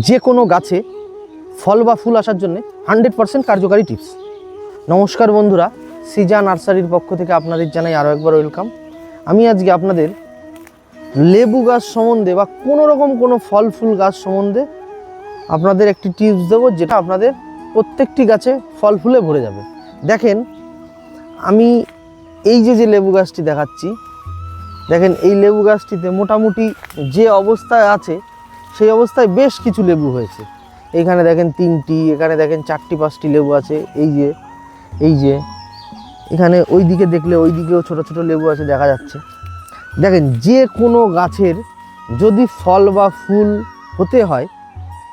যে কোনো গাছে ফল বা ফুল আসার জন্য 100% কার্যকারী টিপস। নমস্কার বন্ধুরা, সিজা নার্সারির পক্ষ থেকে আপনাদের জানাই আরও একবার ওয়েলকাম। আমি আজকে আপনাদের লেবু গাছ সম্বন্ধে বা কোনো রকম কোনো ফল ফুল গাছ সম্বন্ধে আপনাদের একটি টিপস দেবো, যেটা আপনাদের প্রত্যেকটি গাছে ফল ফুলে ভরে যাবে। দেখেন, আমি এই যে লেবু গাছটি দেখাচ্ছি, দেখেন এই লেবু গাছটিতে মোটামুটি যে অবস্থায় আছে সেই অবস্থায় বেশ কিছু লেবু হয়েছে। এইখানে দেখেন 3টি, এখানে দেখেন 4টি 5টি লেবু আছে। এই যে এখানে ওই দিকে দেখলে ওই দিকেও ছোট ছোট লেবু আছে, দেখা যাচ্ছে। দেখেন, যে কোনো গাছের যদি ফল বা ফুল হতে হয়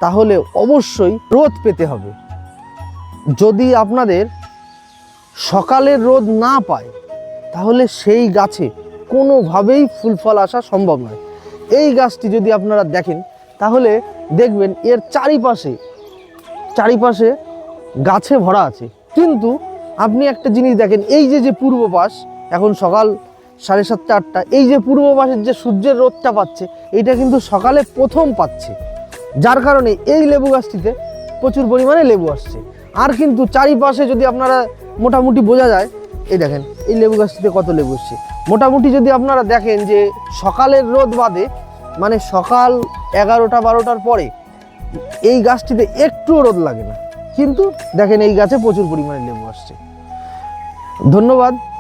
তাহলে অবশ্যই রোদ পেতে হবে। যদি আপনাদের সকালের রোদ না পায় তাহলে সেই গাছে কোনোভাবেই ফুল ফল আসা সম্ভব নয়। এই গাছটি যদি আপনারা দেখেন তাহলে দেখবেন এর চারিপাশে গাছে ভরা আছে। কিন্তু আপনি একটা জিনিস দেখেন, এই যে পূর্ব পাশ, এখন সকাল 7:30 8টা, এই যে পূর্ব পাশের যে সূর্যের রোদটা পাচ্ছে, এটা কিন্তু সকালে প্রথম পাচ্ছে, যার কারণে এই লেবু গাছটিতে প্রচুর পরিমাণে লেবু আসছে। আর কিন্তু চারিপাশে যদি আপনারা মোটামুটি বোঝা যায়, এই দেখেন এই লেবু গাছটিতে কত লেবু আসছে। মোটামুটি যদি আপনারা দেখেন যে সকালের রোদ বাদে, মানে সকাল 11টা 12টার পরে এই গাছটিতে একটুও রোদ লাগে না, কিন্তু দেখেন এই গাছে প্রচুর পরিমাণে লেবু আসছে। ধন্যবাদ।